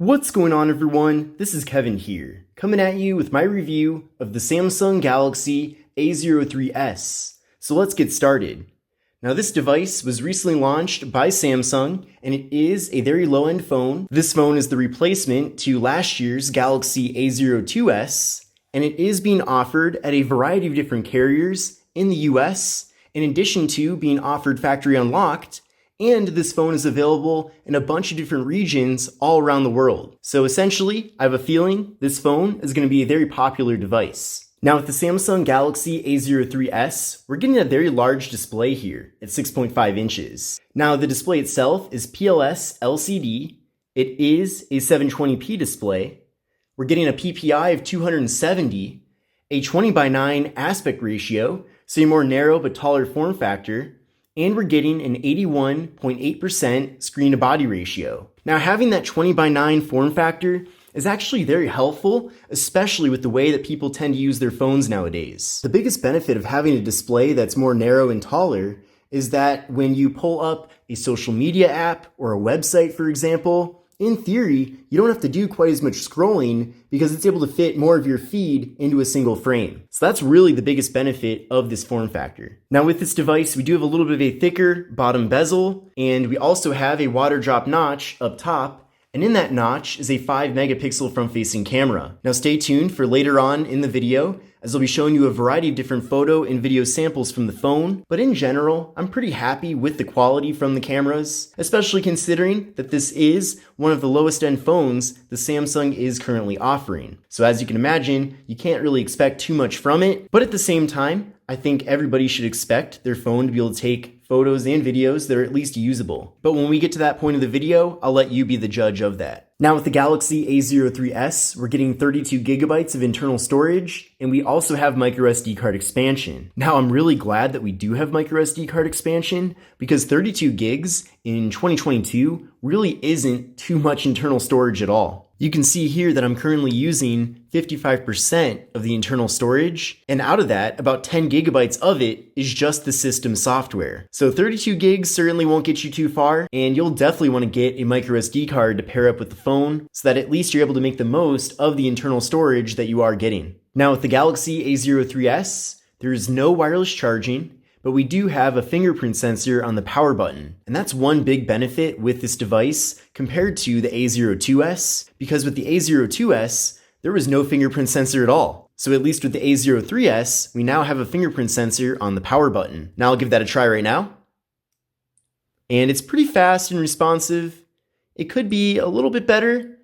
What's going on, everyone? This is Kevin here, coming at you with my review of the Samsung Galaxy A03s. So let's get started. Now, this device was recently launched by Samsung, and it is a very low-end phone. This phone is the replacement to last year's Galaxy A02s, and it is being offered at a variety of different carriers in the US, in addition to being offered factory unlocked. And this phone is available in a bunch of different regions all around the world. So essentially, I have a feeling this phone is going to be a very popular device. Now with the Samsung Galaxy A03s, we're getting a very large display here at 6.5 inches. Now the display itself is PLS LCD. It is a 720p display. We're getting a PPI of 270, a 20:9 aspect ratio, so a more narrow but taller form factor, and we're getting an 81.8% screen-to-body ratio. Now, having that 20:9 form factor is actually very helpful, especially with the way that people tend to use their phones nowadays. The biggest benefit of having a display that's more narrow and taller is that when you pull up a social media app or a website, for example, in theory, you don't have to do quite as much scrolling because it's able to fit more of your feed into a single frame. So that's really the biggest benefit of this form factor. Now with this device, we do have a little bit of a thicker bottom bezel, and we also have a water drop notch up top. And in that notch is a 5 megapixel front-facing camera. Now stay tuned for later on in the video, as I'll be showing you a variety of different photo and video samples from the phone. But in general, I'm pretty happy with the quality from the cameras, especially considering that this is one of the lowest end phones the Samsung is currently offering. So as you can imagine, you can't really expect too much from it. But at the same time, I think everybody should expect their phone to be able to take photos and videos that are at least usable. But when we get to that point of the video, I'll let you be the judge of that. Now with the Galaxy A03s, we're getting 32 gigabytes of internal storage, and we also have microSD card expansion. Now I'm really glad that we do have microSD card expansion, because 32 gigs in 2022 really isn't too much internal storage at all. You can see here that I'm currently using 55% of the internal storage, and out of that, about 10 gigabytes of it is just the system software. So 32 gigs certainly won't get you too far, and you'll definitely want to get a microSD card to pair up with the phone so that at least you're able to make the most of the internal storage that you are getting. Now with the Galaxy A03s, there is no wireless charging, but we do have a fingerprint sensor on the power button. And that's one big benefit with this device compared to the A02s, because with the A02s, there was no fingerprint sensor at all. So at least with the A03s, we now have a fingerprint sensor on the power button. Now I'll give that a try right now. And it's pretty fast and responsive. It could be a little bit better,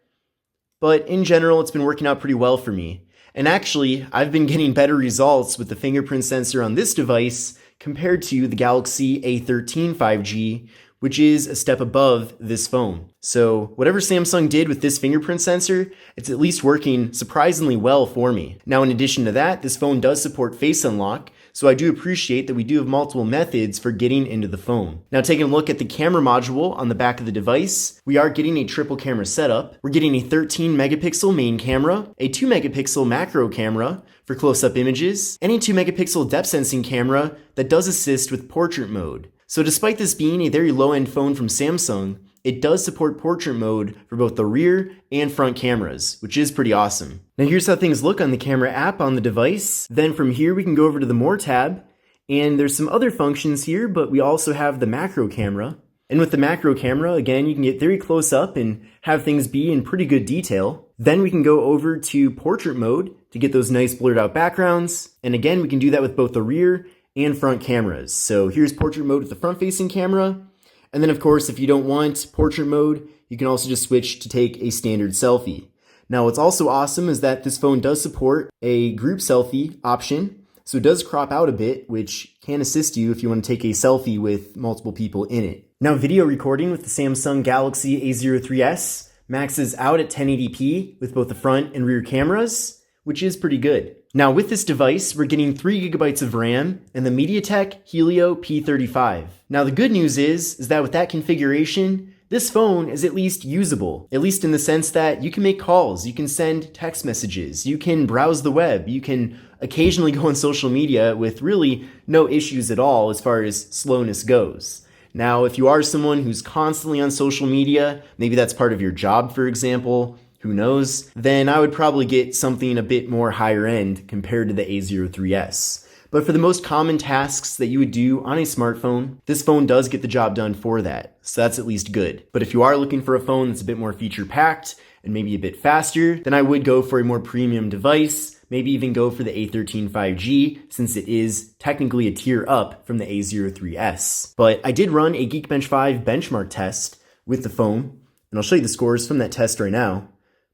but in general, it's been working out pretty well for me. And actually, I've been getting better results with the fingerprint sensor on this device compared to the Galaxy A13 5G, which is a step above this phone. So whatever Samsung did with this fingerprint sensor, it's at least working surprisingly well for me. Now in addition to that, this phone does support face unlock, so I do appreciate that we do have multiple methods for getting into the phone. Now taking a look at the camera module on the back of the device, we are getting a triple camera setup. We're getting a 13 megapixel main camera, a 2 megapixel macro camera for close-up images, and a 2 megapixel depth sensing camera that does assist with portrait mode. So despite this being a very low-end phone from Samsung, it does support portrait mode for both the rear and front cameras, which is pretty awesome. Now here's how things look on the camera app on the device. Then from here we can go over to the More tab, and there's some other functions here, but we also have the macro camera. And with the macro camera, again, you can get very close up and have things be in pretty good detail. Then we can go over to portrait mode to get those nice blurred out backgrounds. And again, we can do that with both the rear and front cameras. So here's portrait mode with the front facing camera. And then of course, if you don't want portrait mode, you can also just switch to take a standard selfie. Now what's also awesome is that this phone does support a group selfie option. So it does crop out a bit, which can assist you if you want to take a selfie with multiple people in it. Now video recording with the Samsung Galaxy A03s maxes out at 1080p with both the front and rear cameras, which is pretty good. Now with this device, we're getting 3 gigabytes of RAM and the MediaTek Helio P35. Now the good news is that with that configuration, this phone is at least usable, at least in the sense that you can make calls, you can send text messages, you can browse the web, you can occasionally go on social media with really no issues at all as far as slowness goes. Now, if you are someone who's constantly on social media, maybe that's part of your job, for example, who knows, then I would probably get something a bit more higher end compared to the A03s. But for the most common tasks that you would do on a smartphone, this phone does get the job done for that, so that's at least good. But if you are looking for a phone that's a bit more feature-packed and maybe a bit faster, then I would go for a more premium device, maybe even go for the A13 5G, since it is technically a tier up from the A03s. But I did run a Geekbench 5 benchmark test with the phone, and I'll show you the scores from that test right now.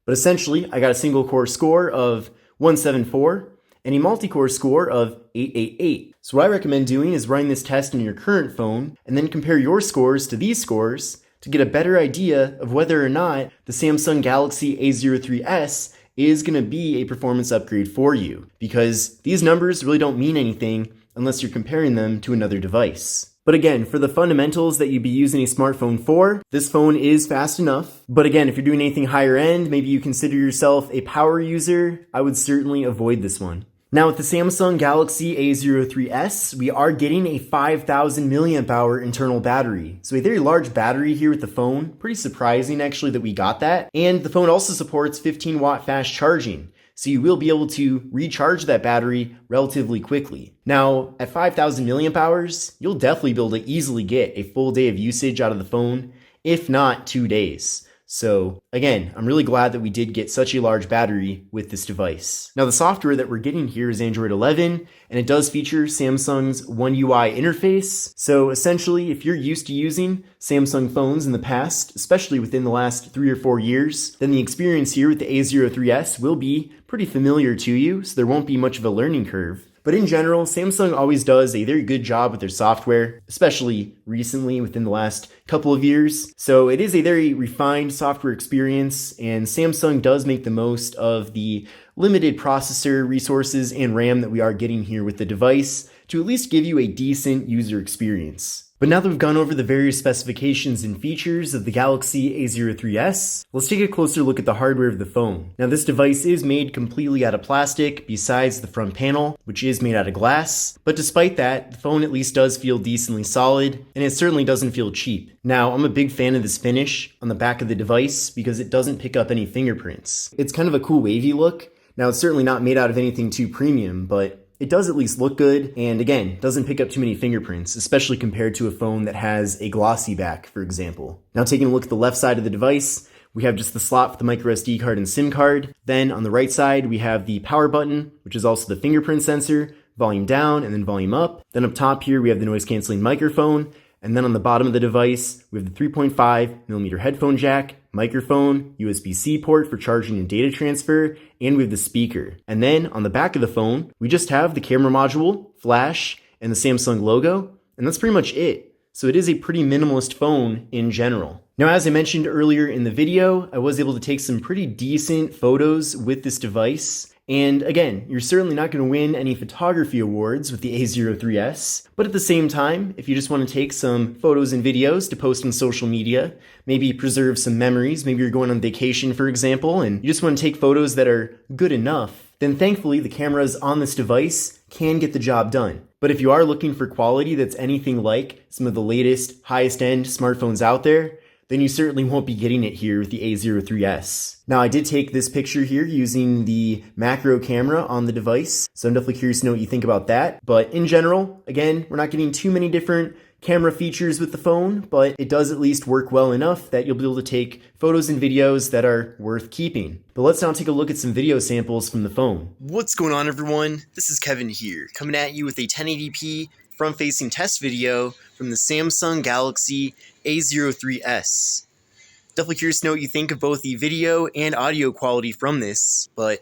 But essentially, I got a single core score of 174 and a multi-core score of 888. So what I recommend doing is running this test on your current phone and then compare your scores to these scores to get a better idea of whether or not the Samsung Galaxy A03s is going to be a performance upgrade for you, because these numbers really don't mean anything unless you're comparing them to another device. But again, for the fundamentals that you'd be using a smartphone for, this phone is fast enough. But again, if you're doing anything higher end, maybe you consider yourself a power user, I would certainly avoid this one. Now with the Samsung Galaxy A03s, we are getting a 5,000 milliamp hour internal battery. So a very large battery here with the phone. Pretty surprising actually that we got that. And the phone also supports 15 watt fast charging. So you will be able to recharge that battery relatively quickly. Now at 5,000 milliamp hours, you'll definitely be able to easily get a full day of usage out of the phone, if not 2 days. So again, I'm really glad that we did get such a large battery with this device. Now the software that we're getting here is Android 11, and it does feature Samsung's One UI interface. So essentially, if you're used to using Samsung phones in the past, especially within the last 3 or 4 years, then the experience here with the A03s will be pretty familiar to you, so there won't be much of a learning curve. But in general, Samsung always does a very good job with their software, especially recently within the last couple of years. So it is a very refined software experience, and Samsung does make the most of the limited processor resources and RAM that we are getting here with the device to at least give you a decent user experience. But now that we've gone over the various specifications and features of the Galaxy A03s, let's take a closer look at the hardware of the phone. Now this device is made completely out of plastic besides the front panel, which is made out of glass. But despite that, the phone at least does feel decently solid, and it certainly doesn't feel cheap. Now I'm a big fan of this finish on the back of the device because it doesn't pick up any fingerprints. It's kind of a cool wavy look. Now it's certainly not made out of anything too premium, but it does at least look good, and again, doesn't pick up too many fingerprints, especially compared to a phone that has a glossy back, for example. Now taking a look at the left side of the device, we have just the slot for the micro SD card and SIM card. Then on the right side, we have the power button, which is also the fingerprint sensor, volume down and then volume up. Then up top here, we have the noise canceling microphone. And then on the bottom of the device, we have the 3.5mm headphone jack, microphone, USB-C port for charging and data transfer, and we have the speaker. And then on the back of the phone, we just have the camera module, flash, and the Samsung logo, and that's pretty much it. So it is a pretty minimalist phone in general. Now, as I mentioned earlier in the video, I was able to take some pretty decent photos with this device. And again, you're certainly not going to win any photography awards with the A03s, but at the same time, if you just want to take some photos and videos to post on social media, maybe preserve some memories, maybe you're going on vacation, for example, and you just want to take photos that are good enough, then thankfully the cameras on this device can get the job done. But if you are looking for quality that's anything like some of the latest, highest end smartphones out there, then you certainly won't be getting it here with the A03s. Now, I did take this picture here using the macro camera on the device, so I'm definitely curious to know what you think about that. But in general, again, we're not getting too many different camera features with the phone, but it does at least work well enough that you'll be able to take photos and videos that are worth keeping. But let's now take a look at some video samples from the phone. What's going on, everyone? This is Kevin here, coming at you with a 1080p front-facing test video from the Samsung Galaxy A03s. Definitely curious to know what you think of both the video and audio quality from this, but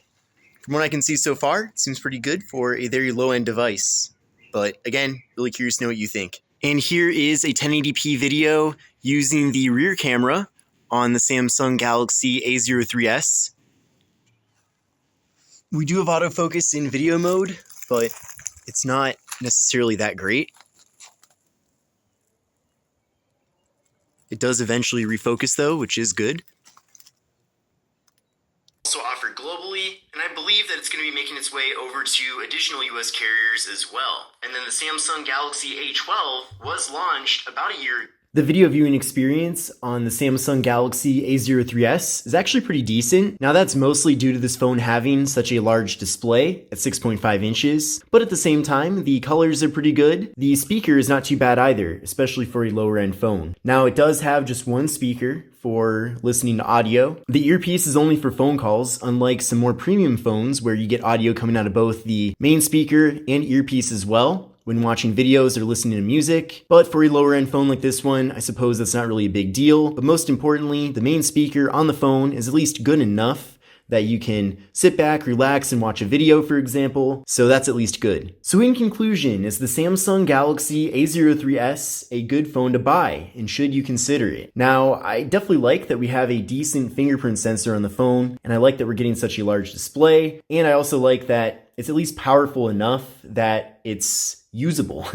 from what I can see so far, it seems pretty good for a very low-end device. But again, really curious to know what you think. And here is a 1080p video using the rear camera on the Samsung Galaxy A03s. We do have autofocus in video mode, but it's not necessarily that great. It does eventually refocus though, which is good. also offered globally, and I believe that it's going to be making its way over to additional US carriers as well. And then the Samsung Galaxy A12 was launched about a year ago. The video viewing experience on the Samsung Galaxy A03s is actually pretty decent. Now that's mostly due to this phone having such a large display at 6.5 inches, but at the same time, the colors are pretty good. The speaker is not too bad either, especially for a lower end phone. Now it does have just one speaker for listening to audio. The earpiece is only for phone calls, unlike some more premium phones where you get audio coming out of both the main speaker and earpiece as well when watching videos or listening to music. But for a lower end phone like this one, I suppose that's not really a big deal. But most importantly, the main speaker on the phone is at least good enough that you can sit back, relax, and watch a video, for example. So that's at least good. So in conclusion, is the Samsung Galaxy A03s a good phone to buy, and should you consider it? Now, I definitely like that we have a decent fingerprint sensor on the phone, and I like that we're getting such a large display, and I also like that it's at least powerful enough that it's usable.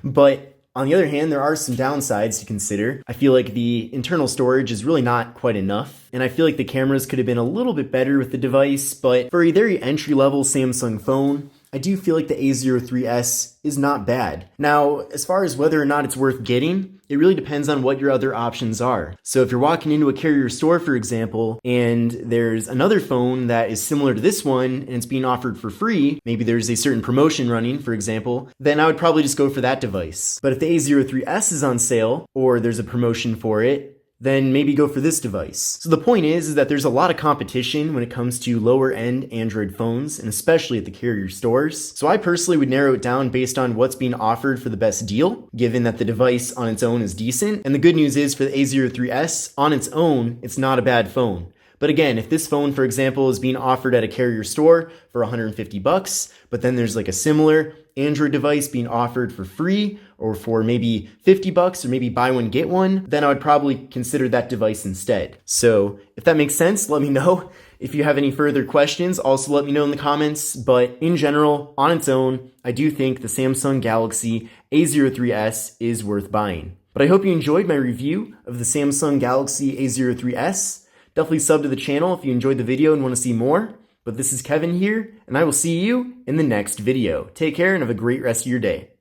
But on the other hand, there are some downsides to consider. I feel like the internal storage is really not quite enough, and I feel like the cameras could have been a little bit better with the device, but for a very entry-level Samsung phone, I do feel like the A03s is not bad. Now, as far as whether or not it's worth getting, it really depends on what your other options are. So if you're walking into a carrier store, for example, and there's another phone that is similar to this one and it's being offered for free, maybe there's a certain promotion running, for example, then I would probably just go for that device. But if the A03s is on sale or there's a promotion for it, then maybe go for this device. So the point is that there's a lot of competition when it comes to lower end Android phones, and especially at the carrier stores. So I personally would narrow it down based on what's being offered for the best deal, given that the device on its own is decent. And the good news is for the A03s, on its own, it's not a bad phone. But again, if this phone, for example, is being offered at a carrier store for $150, but then there's like a similar Android device being offered for free or for maybe $50 or maybe buy one, get one, then I would probably consider that device instead. So if that makes sense, let me know. If you have any further questions, also let me know in the comments. But in general, on its own, I do think the Samsung Galaxy A03s is worth buying. But I hope you enjoyed my review of the Samsung Galaxy A03s. Definitely sub to the channel if you enjoyed the video and want to see more. But this is Kevin here, and I will see you in the next video. Take care and have a great rest of your day.